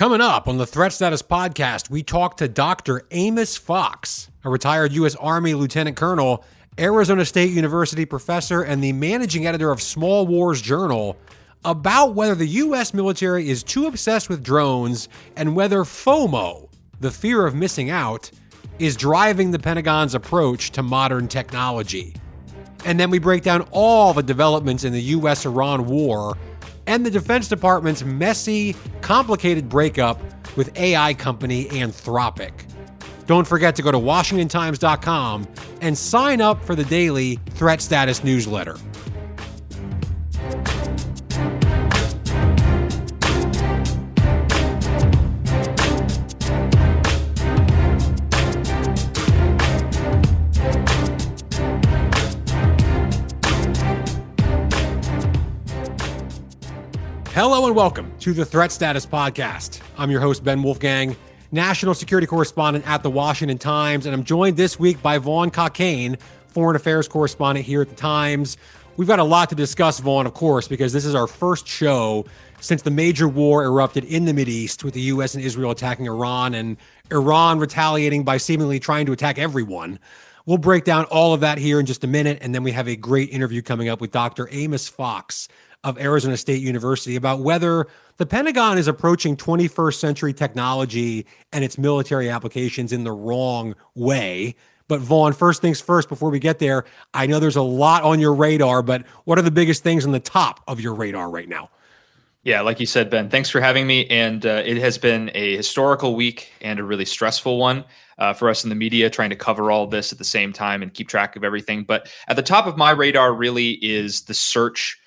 Coming up on the Threat Status Podcast, we talk to Dr. Amos Fox, a retired U.S. Army Lieutenant Colonel, Arizona State University professor, and the managing editor of Small Wars Journal, about whether the U.S. military is too obsessed with drones and whether FOMO, the fear of missing out, is driving the Pentagon's approach to modern technology. And then we break down all the developments in the U.S. Iran war and the Defense Department's messy, complicated breakup with AI company Anthropic. Don't forget to go to WashingtonTimes.com and sign up for the daily Threat Status newsletter. Hello and welcome to the Threat Status Podcast. I'm your host, Ben Wolfgang, national security correspondent at the Washington Times, and I'm joined this week by Vaughn Cockayne, foreign affairs correspondent here at the Times. We've got a lot to discuss, Vaughn, of course, because this is our first show since the major war erupted in the Mideast with the U.S. and Israel attacking Iran and Iran retaliating by seemingly trying to attack everyone. We'll break down all of that here in just a minute, and then we have a great interview coming up with Dr. Amos Fox of Arizona State University about whether the Pentagon is approaching 21st century technology and its military applications in the wrong way. But Vaughn, first things first, before we get there, I know there's a lot on your radar, but what are the biggest things on the top of your radar right now? Yeah, like you said, Ben, thanks for having me. And it has been a historical week and a really stressful one for us in the media, trying to cover all this at the same time and keep track of everything. But at the top of my radar really is the search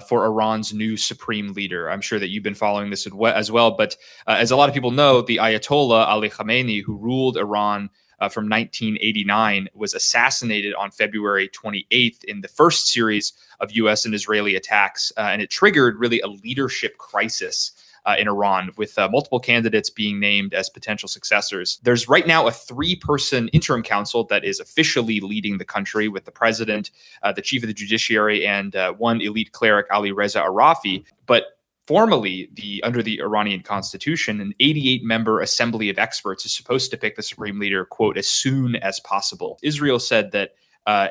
for Iran's new supreme leader. I'm sure that you've been following this as well. But as a lot of people know, the Ayatollah Ali Khamenei, who ruled Iran from 1989, was assassinated on February 28th in the first series of U.S. and Israeli attacks. And it triggered really a leadership crisis in Iran, with multiple candidates being named as potential successors. There's right now a 3-person interim council that is officially leading the country, with the president, the chief of the judiciary, and one elite cleric, Ali Reza Arafi. But formally, under the Iranian constitution, an 88-member assembly of experts is supposed to pick the supreme leader, quote, as soon as possible. Israel said that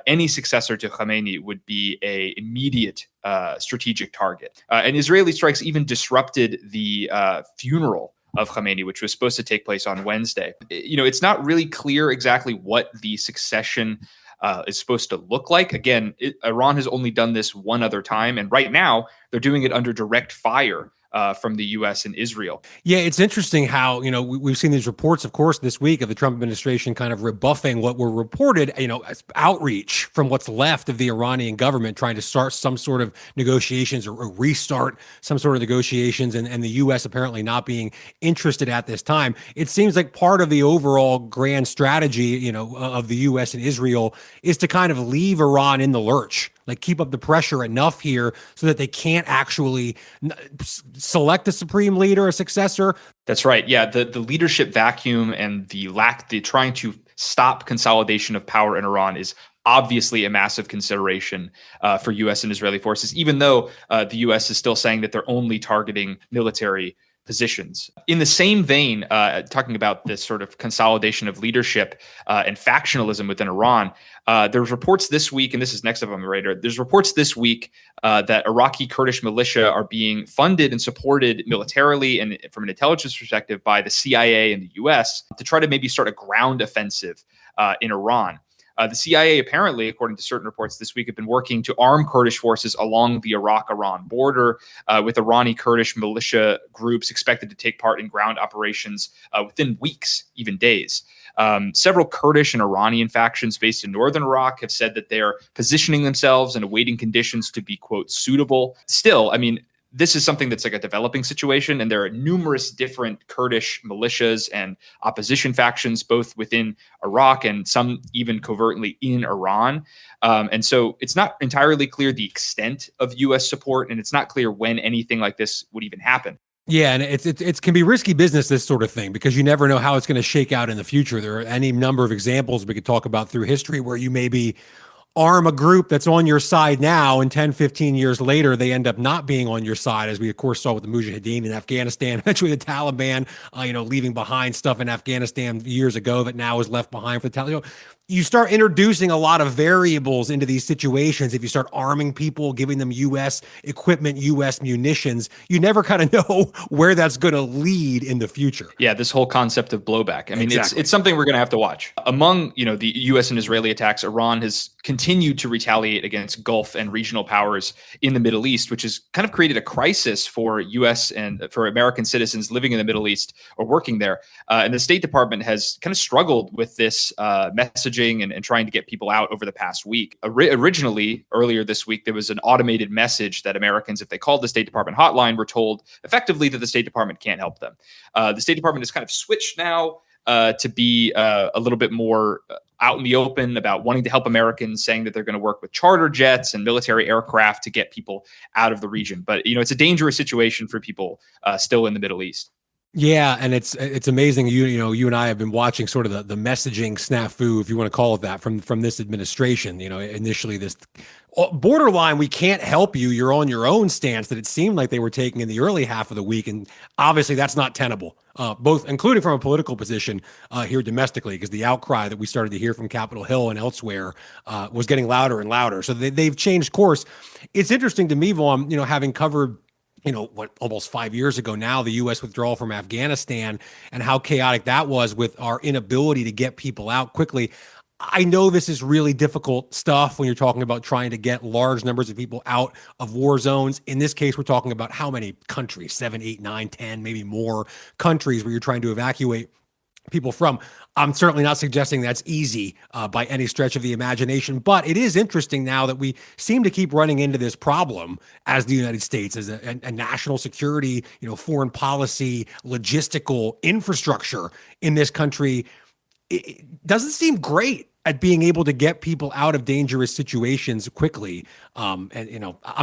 any successor to Khamenei would be an immediate strategic target. And Israeli strikes even disrupted the funeral of Khamenei, which was supposed to take place on Wednesday. It's not really clear exactly what the succession is supposed to look like. Again, Iran has only done this one other time, and right now they're doing it under direct fire from the U.S. and Israel. Yeah, it's interesting how, we've seen these reports, of course, this week of the Trump administration kind of rebuffing what were reported, as outreach from what's left of the Iranian government trying to start some sort of negotiations or restart some sort of negotiations, and the U.S. apparently not being interested at this time. It seems like part of the overall grand strategy, of the U.S. and Israel is to kind of leave Iran in the lurch, like keep up the pressure enough here so that they can't actually select a supreme leader, a successor. That's right. Yeah, the leadership vacuum and the trying to stop consolidation of power in Iran is obviously a massive consideration for U.S. and Israeli forces, even though the U.S. is still saying that they're only targeting military positions. In the same vein, talking about this sort of consolidation of leadership and factionalism within Iran, there's reports this week, and this is next up on the radar, there's reports this week that Iraqi Kurdish militia are being funded and supported militarily and from an intelligence perspective by the CIA and the US to try to maybe start a ground offensive in Iran. The CIA apparently, according to certain reports this week, have been working to arm Kurdish forces along the Iraq-Iran border, with Irani Kurdish militia groups expected to take part in ground operations within weeks, even days. Several Kurdish and Iranian factions based in northern Iraq have said that they're positioning themselves and awaiting conditions to be, quote, suitable. Still, this is something that's like a developing situation, and there are numerous different Kurdish militias and opposition factions, both within Iraq and some even covertly in Iran. And so it's not entirely clear the extent of U.S. support, and it's not clear when anything like this would even happen. Yeah, and it can be risky business, this sort of thing, because you never know how it's going to shake out in the future. There are any number of examples we could talk about through history where you maybe arm a group that's on your side now, and 10, 15 years later, they end up not being on your side, as we, of course, saw with the Mujahideen in Afghanistan, eventually the Taliban, leaving behind stuff in Afghanistan years ago that now is left behind for the Taliban. You start introducing a lot of variables into these situations. If you start arming people, giving them U.S. equipment, U.S. munitions, you never kind of know where that's going to lead in the future. Yeah, this whole concept of blowback. I mean, Exactly. it's something we're going to have to watch. Among, the U.S. and Israeli attacks, Iran has continued to retaliate against Gulf and regional powers in the Middle East, which has kind of created a crisis for U.S. and for American citizens living in the Middle East or working there. And the State Department has kind of struggled with this messaging and trying to get people out over the past week. Originally, earlier this week, there was an automated message that Americans, if they called the State Department hotline, were told effectively that the State Department can't help them. The State Department has kind of switched now to be a little bit more out in the open about wanting to help Americans, saying that they're going to work with charter jets and military aircraft to get people out of the region. But, it's a dangerous situation for people still in the Middle East. Yeah, and it's amazing. You and I have been watching sort of the messaging snafu, if you want to call it that, from this administration. Initially this borderline, we can't help you, you're on your own stance that it seemed like they were taking in the early half of the week, and obviously that's not tenable. Both, including from a political position here domestically, because the outcry that we started to hear from Capitol Hill and elsewhere was getting louder and louder. So they've changed course. It's interesting to me, Vaughn, having covered almost 5 years ago now, the U.S. withdrawal from Afghanistan and how chaotic that was with our inability to get people out quickly. I know this is really difficult stuff when you're talking about trying to get large numbers of people out of war zones. In this case, we're talking about how many countries, 7, 8, 9, 10, maybe more countries where you're trying to evacuate people from. I'm certainly not suggesting that's easy by any stretch of the imagination, but it is interesting now that we seem to keep running into this problem as the United States, as a national security, foreign policy, logistical infrastructure in this country. It doesn't seem great at being able to get people out of dangerous situations quickly. I'm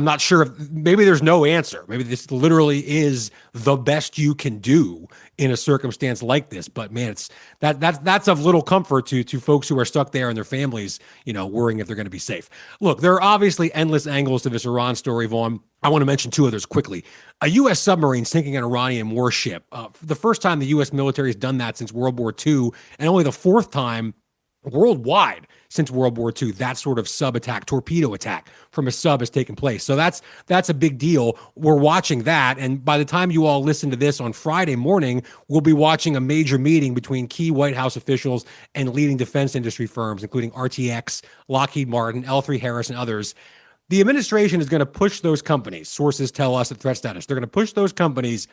not sure if maybe there's no answer. Maybe this literally is the best you can do in a circumstance like this. But man, that's of little comfort to folks who are stuck there and their families, worrying if they're going to be safe. Look, there are obviously endless angles to this Iran story, Vaughn. I want to mention two others quickly. A U.S. submarine sinking an Iranian warship. For the first time the U.S. military has done that since World War II, and only the fourth time worldwide since World War II, that sort of sub attack, torpedo attack from a sub has taken place. So that's a big deal. We're watching that. And by the time you all listen to this on Friday morning, we'll be watching a major meeting between key White House officials and leading defense industry firms, including RTX, Lockheed Martin, L3 Harris, and others. The administration is going to push those companies, sources tell us at Threat Status, they're going to push those companies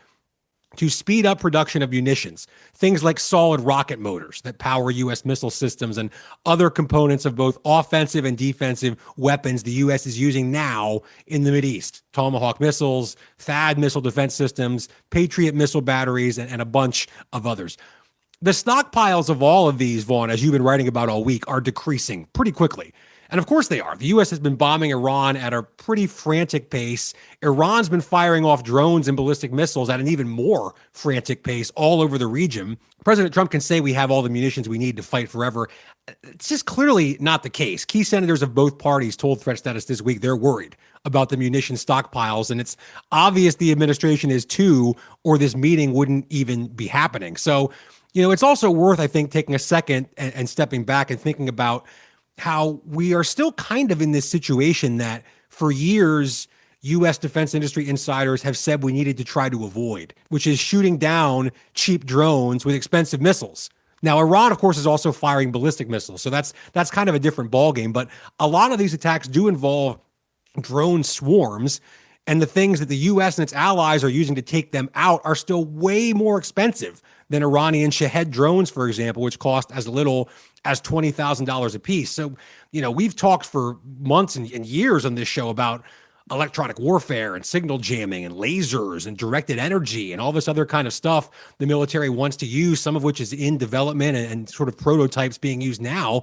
to speed up production of munitions, things like solid rocket motors that power U.S. missile systems and other components of both offensive and defensive weapons the U.S. is using now in the Mideast. Tomahawk missiles, THAAD missile defense systems, Patriot missile batteries, and a bunch of others. The stockpiles of all of these, Vaughn, as you've been writing about all week, are decreasing pretty quickly. And of course they are. The U.S. has been bombing Iran at a pretty frantic pace. Iran's been firing off drones and ballistic missiles at an even more frantic pace all over the region. President Trump can say we have all the munitions we need to fight forever. It's just clearly not the case. Key senators of both parties told Threat Status this week they're worried about the munition stockpiles, and it's obvious the administration is too, or this meeting wouldn't even be happening. So, it's also worth, I think, taking a second and stepping back and thinking about how we are still kind of in this situation that for years, U.S. defense industry insiders have said we needed to try to avoid, which is shooting down cheap drones with expensive missiles. Now, Iran, of course, is also firing ballistic missiles, so that's kind of a different ballgame. But a lot of these attacks do involve drone swarms, and the things that the U.S. and its allies are using to take them out are still way more expensive than Iranian Shahed drones, for example, which cost as little as $20,000 a piece. So, we've talked for months and years on this show about electronic warfare and signal jamming and lasers and directed energy and all this other kind of stuff the military wants to use, some of which is in development and sort of prototypes being used now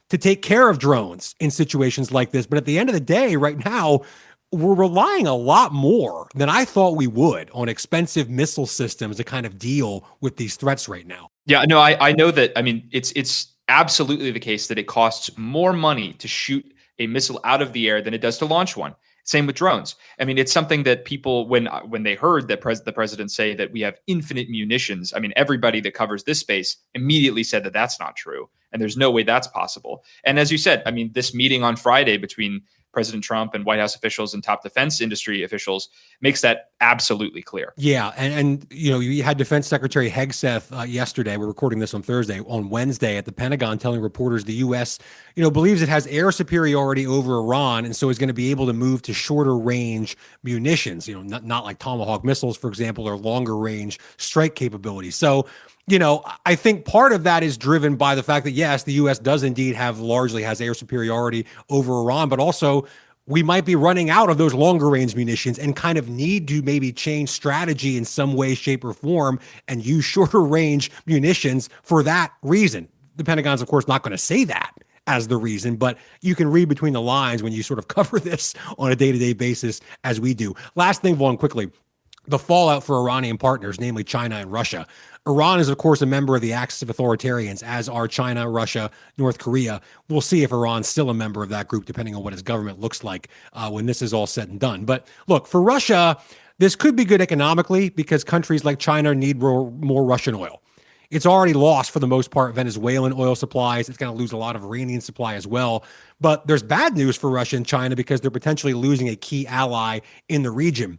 to take care of drones in situations like this. But at the end of the day, right now, we're relying a lot more than I thought we would on expensive missile systems to kind of deal with these threats right now. Yeah, no, I know that. I mean, it's absolutely the case that it costs more money to shoot a missile out of the air than it does to launch one. Same with drones. I mean, it's something that people, when they heard that the president say that we have infinite munitions, I mean, everybody that covers this space immediately said that that's not true. And there's no way that's possible. And as you said, I mean, this meeting on Friday between President Trump and White House officials and top defense industry officials makes that absolutely clear. Yeah, and you had Defense Secretary Hegseth yesterday. We're recording this on Thursday. On Wednesday at the Pentagon, telling reporters the U.S. Believes it has air superiority over Iran, and so is going to be able to move to shorter range munitions. Not like Tomahawk missiles, for example, or longer range strike capabilities. So, I think part of that is driven by the fact that, yes, the U.S. does indeed largely has air superiority over Iran, but also we might be running out of those longer range munitions and kind of need to maybe change strategy in some way, shape, or form and use shorter range munitions for that reason. The Pentagon's, of course, not going to say that as the reason, but you can read between the lines when you sort of cover this on a day-to-day basis as we do. Last thing, Vaughn, quickly. The fallout for Iranian partners, namely China and Russia. Iran is, of course, a member of the Axis of Authoritarians, as are China, Russia, North Korea. We'll see if Iran's still a member of that group, depending on what his government looks like when this is all said and done. But look, for Russia, this could be good economically because countries like China need more Russian oil. It's already lost, for the most part, Venezuelan oil supplies. It's going to lose a lot of Iranian supply as well. But there's bad news for Russia and China because they're potentially losing a key ally in the region.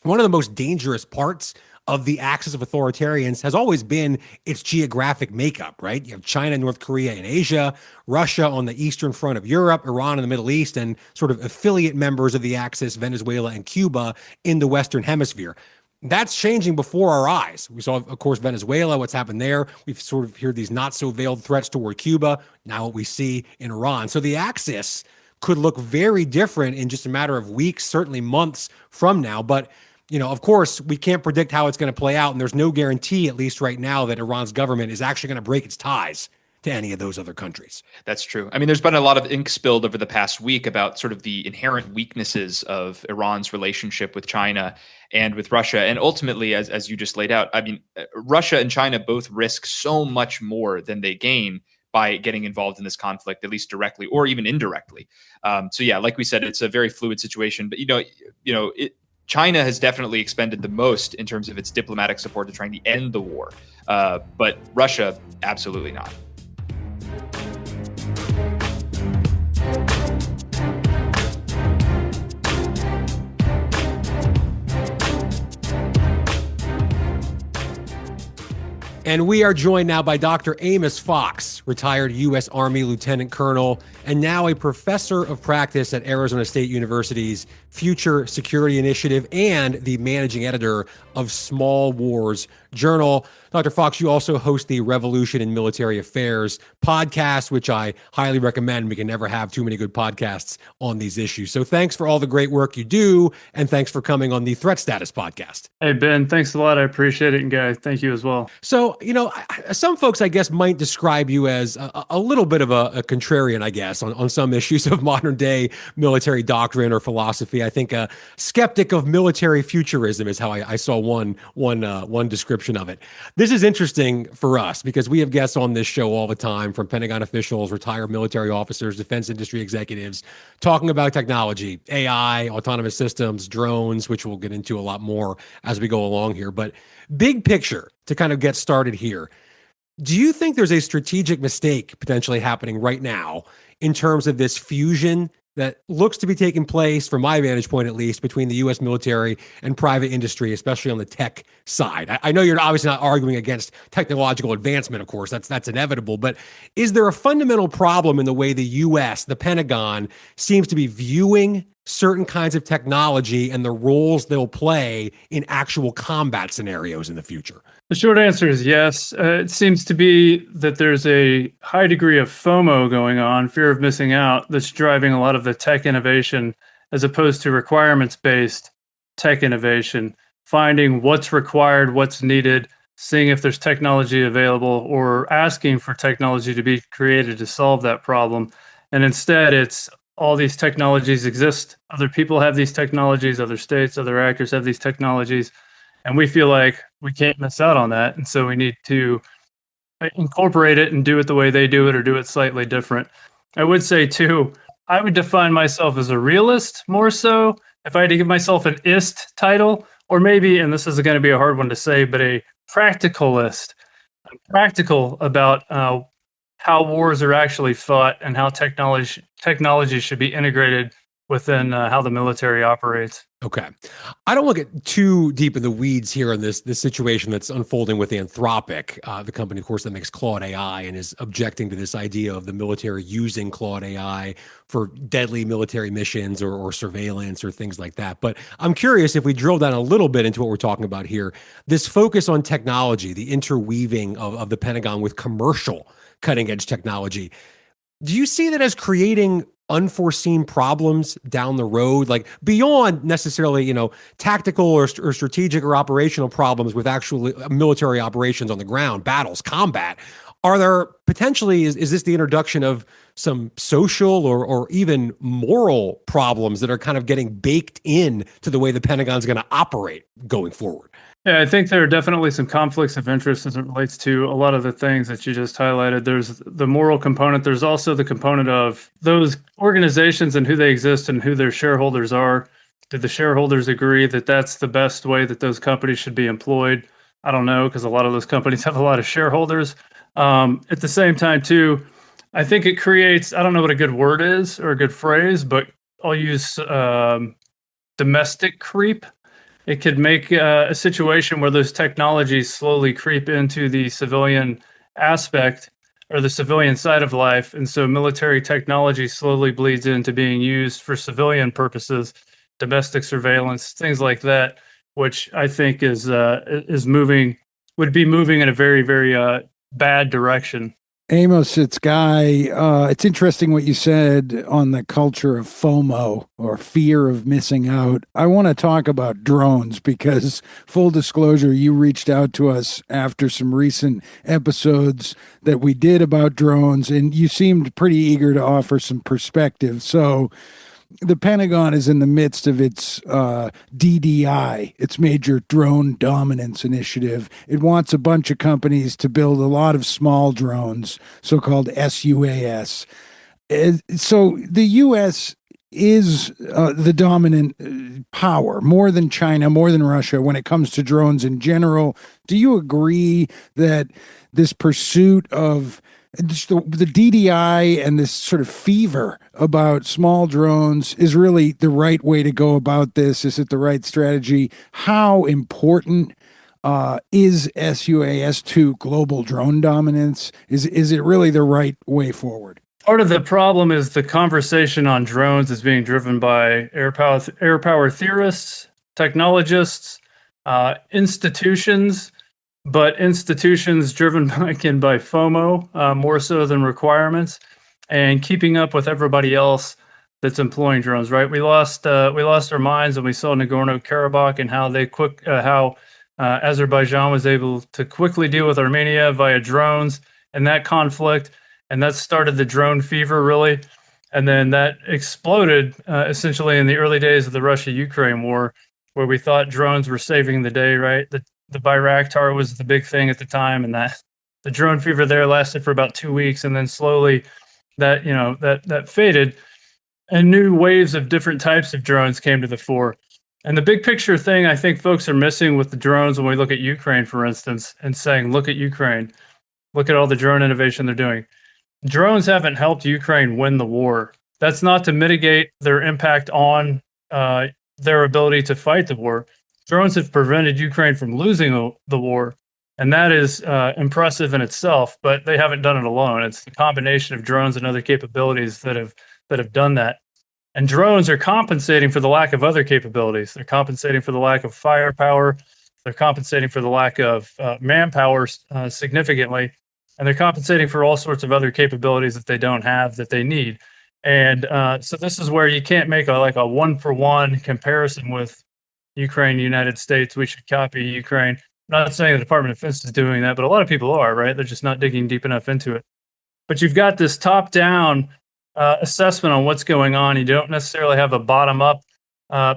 One of the most dangerous parts of the axis of authoritarians has always been its geographic makeup, right? You have China, North Korea in Asia, Russia on the eastern front of Europe, Iran in the Middle East, and sort of affiliate members of the axis, Venezuela and Cuba in the Western Hemisphere. That's changing before our eyes. We saw, of course, Venezuela, what's happened there. We've sort of heard these not so veiled threats toward Cuba. Now what we see in Iran. So the axis could look very different in just a matter of weeks, certainly months from now. But of course, we can't predict how it's going to play out, and there's no guarantee, at least right now, that Iran's government is actually going to break its ties to any of those other countries. That's true. I mean, there's been a lot of ink spilled over the past week about sort of the inherent weaknesses of Iran's relationship with China and with Russia. And ultimately, as you just laid out, I mean, Russia and China both risk so much more than they gain by getting involved in this conflict, at least directly or even indirectly. So yeah, like we said, it's a very fluid situation. But China has definitely expended the most in terms of its diplomatic support to trying to end the war. But Russia, absolutely not. And we are joined now by Dr. Amos Fox, retired U.S. Army Lieutenant Colonel, and now a professor of practice at Arizona State University's Future Security Initiative and the managing editor of Small Wars Journal. Dr. Fox, you also host the Revolution in Military Affairs podcast, which I highly recommend. We can never have too many good podcasts on these issues. So thanks for all the great work you do, and thanks for coming on the Threat Status podcast. Hey, Ben, thanks a lot. I appreciate it. And guys, thank you as well. So, some folks, I guess, might describe you as a little bit of a contrarian, I guess, on some issues of modern day military doctrine or philosophy. I think a skeptic of military futurism is how I saw one description of it. This is interesting for us because we have guests on this show all the time, from Pentagon officials, retired military officers, defense industry executives, talking about technology, AI, autonomous systems, drones, which we'll get into a lot more as we go along here. But big picture, to kind of get started here, do you think there's a strategic mistake potentially happening right now in terms of this fusion that looks to be taking place, from my vantage point at least, between the U.S. military and private industry, especially on the tech side? I know you're obviously not arguing against technological advancement, of course, that's inevitable, but is there a fundamental problem in the way the U.S., the Pentagon, seems to be viewing certain kinds of technology and the roles they'll play in actual combat scenarios in the future? The short answer is yes. It seems to be that there's a high degree of FOMO going on, fear of missing out, that's driving a lot of the tech innovation, as opposed to requirements-based tech innovation, finding what's required, what's needed, seeing if there's technology available, or asking for technology to be created to solve that problem. And instead, it's all these technologies exist. Other people have these technologies, other states, other actors have these technologies. And we feel like we can't miss out on that. And so we need to incorporate it and do it the way they do it, or do it slightly different. I would say, too, I would define myself as a realist more so. If I had to give myself an ist title, or maybe, and this is going to be a hard one to say, but a practicalist. I'm practical about how wars are actually fought and how technology should be integrated within how the military operates. Okay. I don't want to get too deep in the weeds here on this situation that's unfolding with Anthropic, the company, of course, that makes Claude AI and is objecting to this idea of the military using Claude AI for deadly military missions or surveillance or things like that. But I'm curious if we drill down a little bit into what we're talking about here, this focus on technology, the interweaving of the Pentagon with commercial cutting edge technology. Do you see that as creating unforeseen problems down the road, like beyond necessarily, tactical or strategic or operational problems with actual military operations on the ground, battles, combat? Are there potentially, is this the introduction of some social or even moral problems that are kind of getting baked in to the way the Pentagon's going to operate going forward? Yeah, I think there are definitely some conflicts of interest as it relates to a lot of the things that you just highlighted. There's the moral component. There's also the component of those organizations and who they exist and who their shareholders are. Do the shareholders agree that that's the best way that those companies should be employed? I don't know, because a lot of those companies have a lot of shareholders. At the same time, too, I think it creates, I don't know what a good word is or a good phrase, but I'll use domestic creep. It could make a situation where those technologies slowly creep into the civilian aspect or the civilian side of life. And so military technology slowly bleeds into being used for civilian purposes, domestic surveillance, things like that, which I think would be moving in a very, very bad direction. Amos, it's Guy. It's interesting what you said on the culture of FOMO or fear of missing out. I want to talk about drones because, full disclosure, you reached out to us after some recent episodes that we did about drones, and you seemed pretty eager to offer some perspective. So, the Pentagon is in the midst of its DDI, its major drone dominance initiative. It wants a bunch of companies to build a lot of small drones, so-called SUAS. So the U.S. is the dominant power, more than China, more than Russia, when it comes to drones in general. Do you agree that this pursuit of just the DDI and this sort of fever about small drones is really the right way to go about this? Is it the right strategy? How important is SUAS to global drone dominance? Is it really the right way forward? Part of the problem is the conversation on drones is being driven by air power theorists, technologists, institutions, but institutions driven again by FOMO more so than requirements, and keeping up with everybody else that's employing drones. Right, we lost our minds, and we saw Nagorno-Karabakh and how Azerbaijan was able to quickly deal with Armenia via drones and that conflict, and that started the drone fever really, and then that exploded essentially in the early days of the Russia-Ukraine war, where we thought drones were saving the day. Right, the Bayraktar was the big thing at the time, and that the drone fever there lasted for about 2 weeks, and then slowly that faded, and new waves of different types of drones came to the fore. And the big picture thing I think folks are missing with the drones when we look at Ukraine, for instance, and saying, look at Ukraine, look at all the drone innovation they're doing. Drones haven't helped Ukraine win the war. That's not to mitigate their impact on their ability to fight the war. Drones have prevented Ukraine from losing the war, and that is impressive in itself, but they haven't done it alone. It's the combination of drones and other capabilities that have done that. And drones are compensating for the lack of other capabilities. They're compensating for the lack of firepower. They're compensating for the lack of manpower significantly, and they're compensating for all sorts of other capabilities that they don't have that they need. And so this is where you can't make a one-for-one comparison with Ukraine, United States. We should copy Ukraine. I'm not saying the Department of Defense is doing that, but a lot of people are, right? They're just not digging deep enough into it. But you've got this top-down assessment on what's going on. You don't necessarily have a bottom-up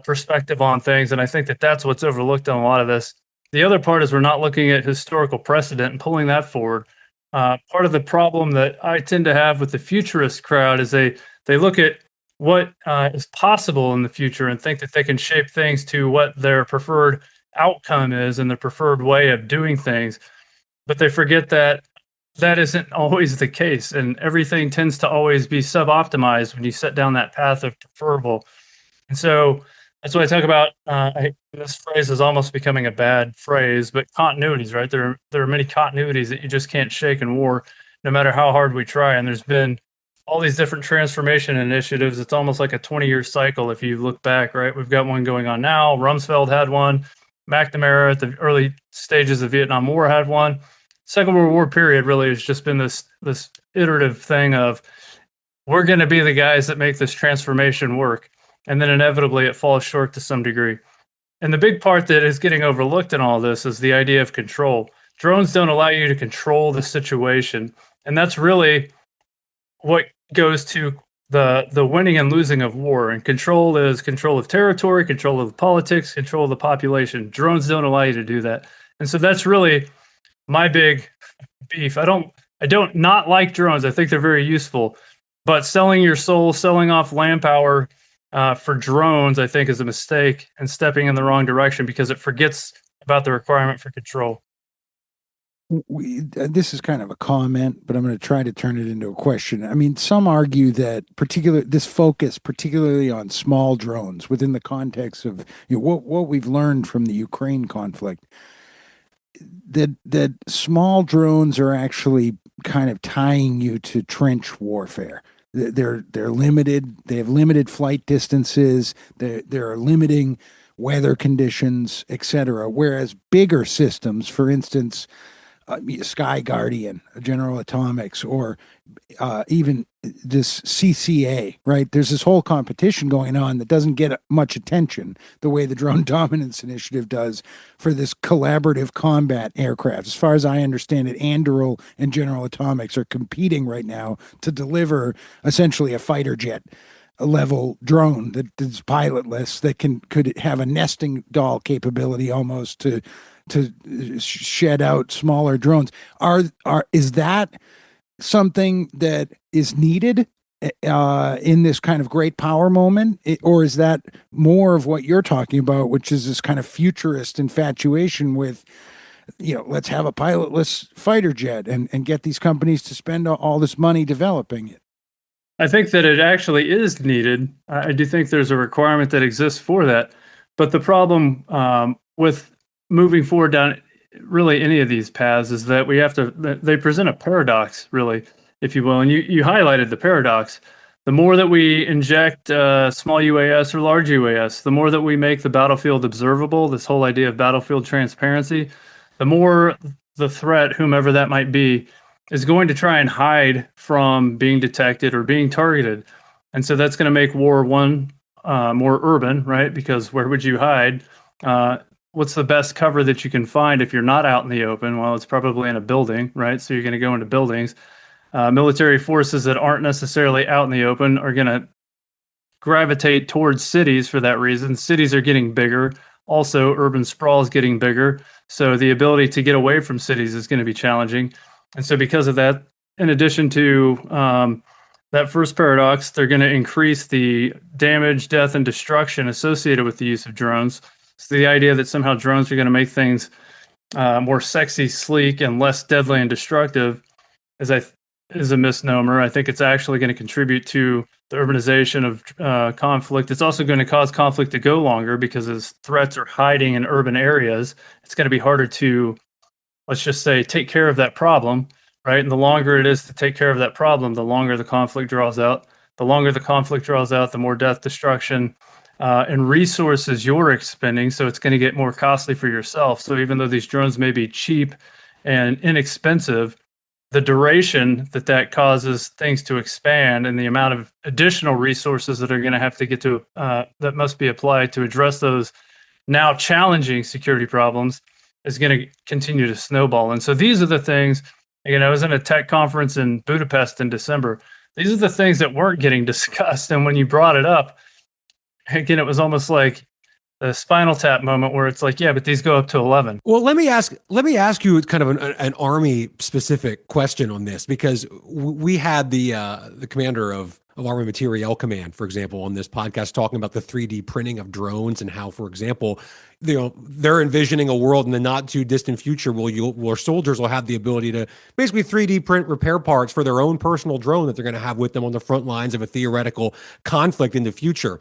perspective on things, and I think that's what's overlooked on a lot of this. The other part is we're not looking at historical precedent and pulling that forward. Part of the problem that I tend to have with the futurist crowd is they look at what is possible in the future and think that they can shape things to what their preferred outcome is and their preferred way of doing things. But they forget that that isn't always the case, and everything tends to always be sub-optimized when you set down that path of preferable. And so that's what I talk about. This phrase is almost becoming a bad phrase, but continuities, right? There are many continuities that you just can't shake in war, no matter how hard we try. And there's been all these different transformation initiatives. It's almost like a 20-year cycle if you look back, right? We've got one going on now. Rumsfeld had one. McNamara at the early stages of the Vietnam War had one. Second World War period really has just been this iterative thing of we're going to be the guys that make this transformation work. And then inevitably it falls short to some degree. And the big part that is getting overlooked in all this is the idea of control. Drones don't allow you to control the situation. And that's really what goes to the winning and losing of war. And control is control of territory, control of politics, control of the population. Drones don't allow you to do that. And so that's really my big beef. I don't not like drones. I think they're very useful. But selling your soul, selling off land power for drones, I think, is a mistake and stepping in the wrong direction because it forgets about the requirement for control. This is kind of a comment, but I'm going to try to turn it into a question. I mean, some argue that this focus, particularly on small drones, within the context of what we've learned from the Ukraine conflict, that small drones are actually kind of tying you to trench warfare. They're limited. They have limited flight distances. They're limiting weather conditions, etc. Whereas bigger systems, for instance, Sky Guardian, General Atomics, or even this CCA, right? There's this whole competition going on that doesn't get much attention the way the Drone Dominance Initiative does for this collaborative combat aircraft. As far as I understand it, Anduril and General Atomics are competing right now to deliver essentially a fighter jet level drone that is pilotless that could have a nesting doll capability almost to shed out smaller drones. Is that something that is needed in this kind of great power moment, or is that more of what you're talking about, which is this kind of futurist infatuation with, let's have a pilotless fighter jet and get these companies to spend all this money developing it? I think that it actually is needed. I do think there's a requirement that exists for that. But the problem with moving forward down really any of these paths is that they present a paradox, really, if you will. And you highlighted the paradox. The more that we inject small UAS or large UAS, the more that we make the battlefield observable, this whole idea of battlefield transparency, the more the threat, whomever that might be, is going to try and hide from being detected or being targeted. And so that's going to make war more urban, right? Because where would you hide? What's the best cover that you can find if you're not out in the open? Well, it's probably in a building, right? So you're going to go into buildings. Military forces that aren't necessarily out in the open are going to gravitate towards cities for that reason. Cities are getting bigger. Also, urban sprawl is getting bigger. So the ability to get away from cities is going to be challenging. And so because of that, in addition to that first paradox, they're going to increase the damage, death, and destruction associated with the use of drones. So the idea that somehow drones are going to make things more sexy, sleek, and less deadly and destructive is a misnomer. I think it's actually going to contribute to the urbanization of conflict. It's also going to cause conflict to go longer because as threats are hiding in urban areas, it's going to be harder to, let's just say, take care of that problem, right? And the longer it is to take care of that problem, the longer the conflict draws out. The longer the conflict draws out, the more death, destruction, and resources you're expending. So it's going to get more costly for yourself. So even though these drones may be cheap and inexpensive, the duration that causes things to expand and the amount of additional resources that are going to have to get to that must be applied to address those now challenging security problems is going to continue to snowball. And so these are the things, I was in a tech conference in Budapest in December. These are the things that weren't getting discussed. And when you brought it up, again, it was almost like a Spinal Tap moment where it's like, yeah, but these go up to 11. Well, let me ask you kind of an Army specific question on this, because we had the commander of of Army Materiel Command, for example, on this podcast, talking about the 3D printing of drones and how, for example, they're envisioning a world in the not too distant future where soldiers will have the ability to basically 3D print repair parts for their own personal drone that they're going to have with them on the front lines of a theoretical conflict in the future.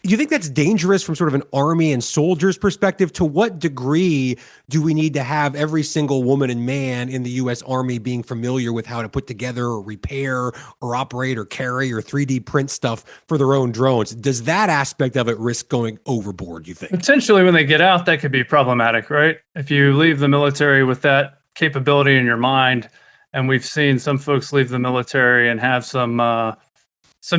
Do you think that's dangerous from sort of an army and soldiers perspective? To what degree do we need to have every single woman and man in the U.S. Army being familiar with how to put together or repair or operate or carry or 3D print stuff for their own drones? Does that aspect of it risk going overboard, you think? Potentially when they get out, that could be problematic, right? If you leave the military with that capability in your mind, and we've seen some folks leave the military and have some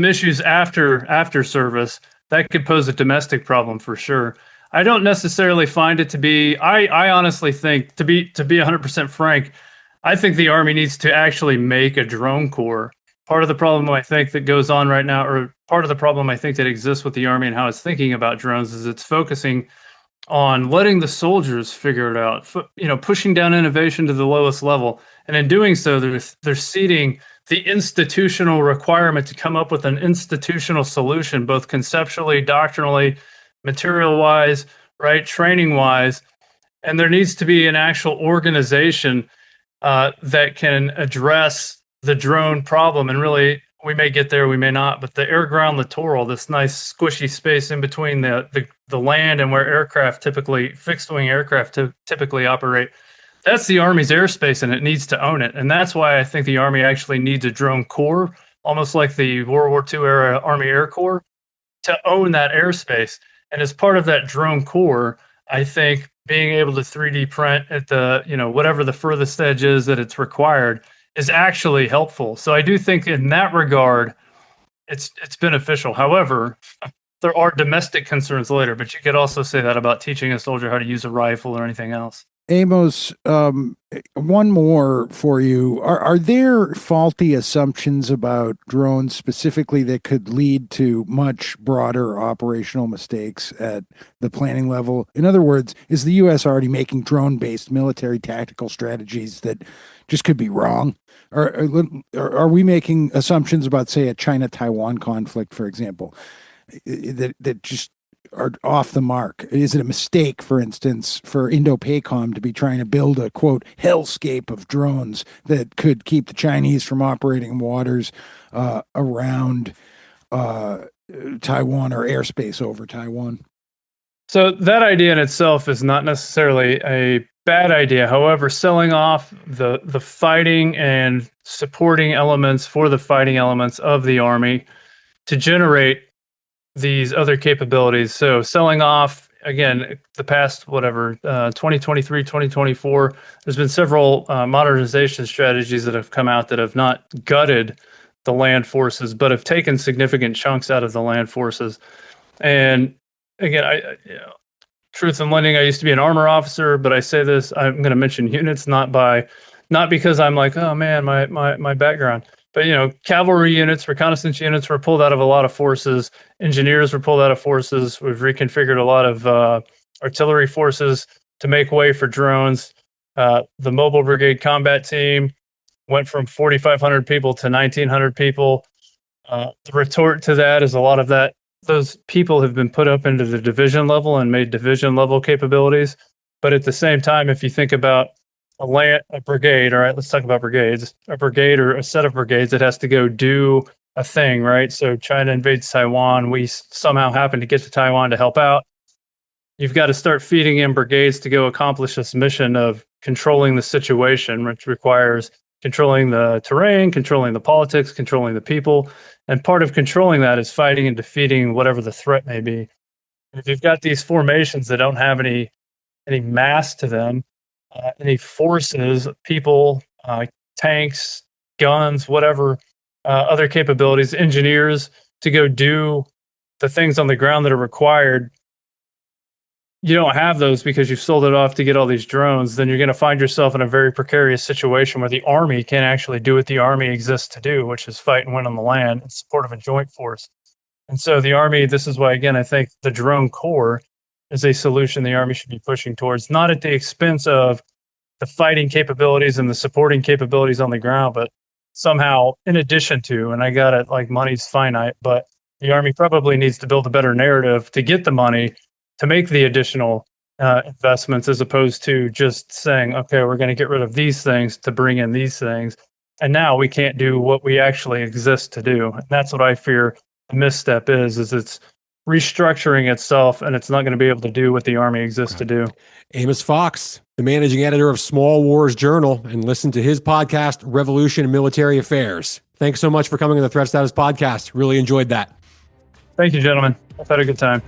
issues after service, that could pose a domestic problem for sure. I don't necessarily find it to be, I honestly think, to be 100% frank, I think the Army needs to actually make a drone corps. Part of the problem I think that goes on right now, or part of the problem I think that exists with the Army and how it's thinking about drones, is it's focusing on letting the soldiers figure it out, pushing down innovation to the lowest level. And in doing so, they're ceding the institutional requirement to come up with an institutional solution, both conceptually, doctrinally, material-wise, right, training-wise. And there needs to be an actual organization that can address the drone problem. And really, we may get there, we may not, but the air-ground littoral, this nice squishy space in between the land and where fixed-wing aircraft typically operate, that's the Army's airspace, and it needs to own it. And that's why I think the Army actually needs a drone corps, almost like the World War II era Army Air Corps, to own that airspace. And as part of that drone corps, I think being able to 3D print at the, whatever the furthest edge is that it's required is actually helpful. So I do think in that regard, it's beneficial. However, there are domestic concerns later, but you could also say that about teaching a soldier how to use a rifle or anything else. Amos, one more for you. Are there faulty assumptions about drones specifically that could lead to much broader operational mistakes at the planning level? In other words, is the U.S. already making drone-based military tactical strategies that just could be wrong? Or are we making assumptions about, say, a China-Taiwan conflict, for example, that just are off the mark? Is it a mistake, for instance, for Indo-PACOM to be trying to build a, quote, hellscape of drones that could keep the Chinese from operating waters around Taiwan or airspace over Taiwan? So that idea in itself is not necessarily a bad idea. However, selling off the fighting and supporting elements for the fighting elements of the Army to generate these other capabilities. So selling off, again, the past, 2023, 2024, there's been several modernization strategies that have come out that have not gutted the land forces, but have taken significant chunks out of the land forces. And again, truth in lending, I used to be an armor officer, but I say this, I'm going to mention units, not because I'm like, oh man, my background. But, cavalry units, reconnaissance units were pulled out of a lot of forces. Engineers were pulled out of forces. We've reconfigured a lot of artillery forces to make way for drones. The mobile brigade combat team went from 4,500 people to 1,900 people. The retort to that is a lot of those people have been put up into the division level and made division level capabilities. But at the same time, if you think about a brigade, all right, let's talk about brigades, a brigade or a set of brigades that has to go do a thing, right? So China invades Taiwan. We somehow happen to get to Taiwan to help out. You've got to start feeding in brigades to go accomplish this mission of controlling the situation, which requires controlling the terrain, controlling the politics, controlling the people. And part of controlling that is fighting and defeating whatever the threat may be. And if you've got these formations that don't have any mass to them, any forces, people, tanks, guns, whatever, other capabilities, engineers to go do the things on the ground that are required, you don't have those because you've sold it off to get all these drones, then you're going to find yourself in a very precarious situation where the Army can't actually do what the Army exists to do, which is fight and win on the land in support of a joint force. And so the Army, this is why, again, I think the drone corps is a solution the Army should be pushing towards, not at the expense of the fighting capabilities and the supporting capabilities on the ground, but somehow in addition to, and I got it, like money's finite, but the Army probably needs to build a better narrative to get the money to make the additional investments, as opposed to just saying, okay, we're going to get rid of these things to bring in these things. And now we can't do what we actually exist to do. And that's what I fear the misstep is it's restructuring itself, and it's not going to be able to do what the Army exists to do. Amos Fox, the managing editor of Small Wars Journal, and listen to his podcast, Revolution in Military Affairs. Thanks so much for coming on the Threat Status Podcast. Really enjoyed that. Thank you, gentlemen. I've had a good time.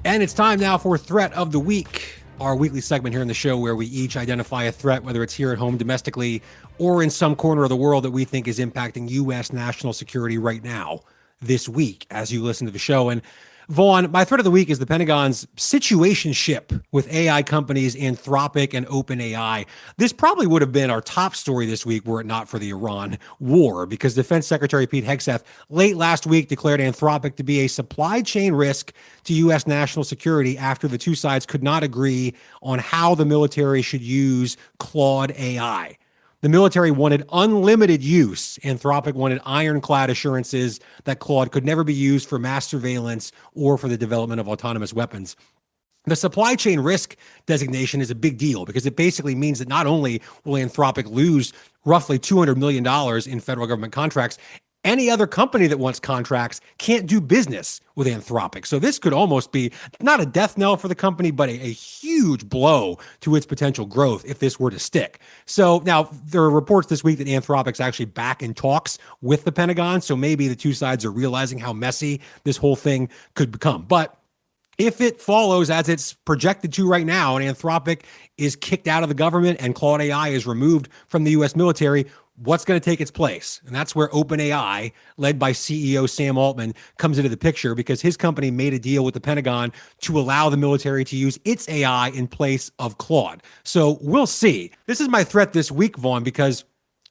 And it's time now for Threat of the Week, our weekly segment here in the show where we each identify a threat, whether it's here at home domestically or in some corner of the world that we think is impacting U.S. national security right now, this week, as you listen to the show. And Vaughn, my threat of the week is the Pentagon's situationship with AI companies Anthropic and OpenAI. This probably would have been our top story this week were it not for the Iran war, because Defense Secretary Pete Hegseth late last week declared Anthropic to be a supply chain risk to U.S. national security after the two sides could not agree on how the military should use Claude AI. The military wanted unlimited use. Anthropic wanted ironclad assurances that Claude could never be used for mass surveillance or for the development of autonomous weapons. The supply chain risk designation is a big deal because it basically means that not only will Anthropic lose roughly $200 million in federal government contracts, any other company that wants contracts can't do business with Anthropic. So this could almost be not a death knell for the company, but a huge blow to its potential growth if this were to stick. So now there are reports this week that Anthropic's actually back in talks with the Pentagon. So maybe the two sides are realizing how messy this whole thing could become. But if it follows as it's projected to right now, and Anthropic is kicked out of the government and Claude AI is removed from the U.S. military, what's going to take its place? And that's where OpenAI, led by CEO Sam Altman, comes into the picture, because his company made a deal with the Pentagon to allow the military to use its AI in place of Claude. So we'll see. This is my threat this week, Vaughn, because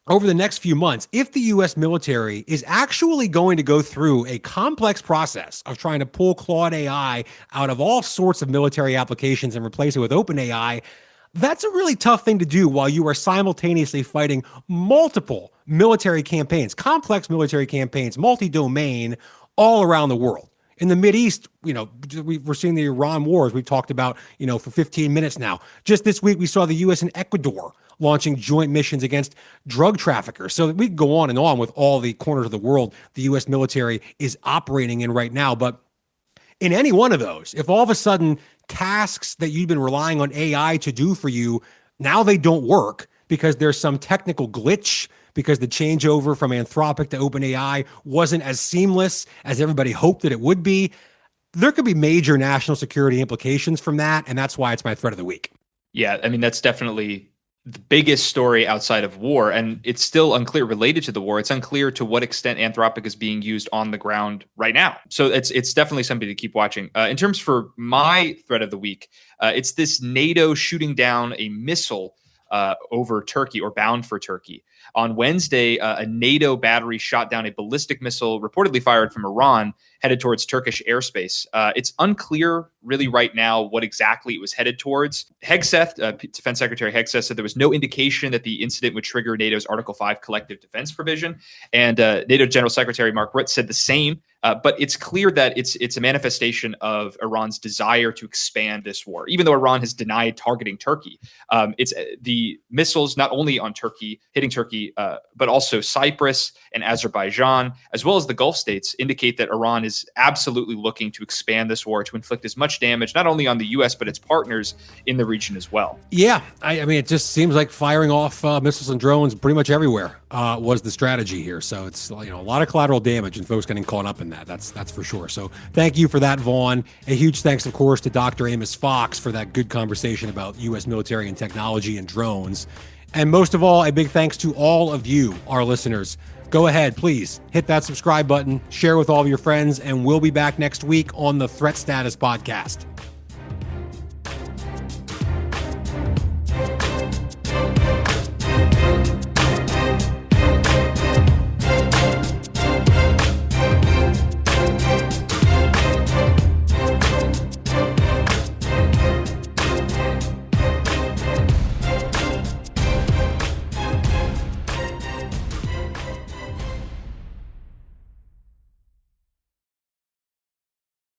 over the next few months, if the U.S. military is actually going to go through a complex process of trying to pull Claude AI out of all sorts of military applications and replace it with OpenAI, that's a really tough thing to do while you are simultaneously fighting multiple military campaigns, complex military campaigns, multi-domain, all around the world. In the Mideast, we're seeing the Iran wars we've talked about, for 15 minutes now. Just this week, we saw the U.S. and Ecuador launching joint missions against drug traffickers. So we can go on with all the corners of the world the U.S. military is operating in right now. But in any one of those, if all of a sudden tasks that you've been relying on AI to do for you, now they don't work because there's some technical glitch, because the changeover from Anthropic to OpenAI wasn't as seamless as everybody hoped that it would be, there could be major national security implications from that. And that's why it's my threat of the week. Yeah, I mean, that's definitely the biggest story outside of war, and it's still unclear related to the war. It's unclear to what extent Anthropic is being used on the ground right now. So it's definitely something to keep watching. In terms for my threat of the week, it's this NATO shooting down a missile over Turkey, or bound for Turkey. On Wednesday, a NATO battery shot down a ballistic missile reportedly fired from Iran headed towards Turkish airspace. It's unclear really right now what exactly it was headed towards. Hegseth, Defense Secretary Hegseth, said there was no indication that the incident would trigger NATO's Article 5 collective defense provision. And NATO General Secretary Mark Rutte said the same. But it's clear that it's a manifestation of Iran's desire to expand this war, even though Iran has denied targeting Turkey. It's the missiles not only on Turkey, hitting Turkey, but also Cyprus and Azerbaijan, as well as the Gulf states, indicate that Iran is absolutely looking to expand this war to inflict as much damage, not only on the U.S., but its partners in the region as well. Yeah, I mean, it just seems like firing off missiles and drones pretty much everywhere was the strategy here. So it's a lot of collateral damage and folks getting caught up in that. That's for sure. So thank you for that, Vaughn. A huge thanks, of course, to Dr. Amos Fox for that good conversation about U.S. military and technology and drones. And most of all, a big thanks to all of you, our listeners. Go ahead, please hit that subscribe button, share with all of your friends, and we'll be back next week on the Threat Status Podcast.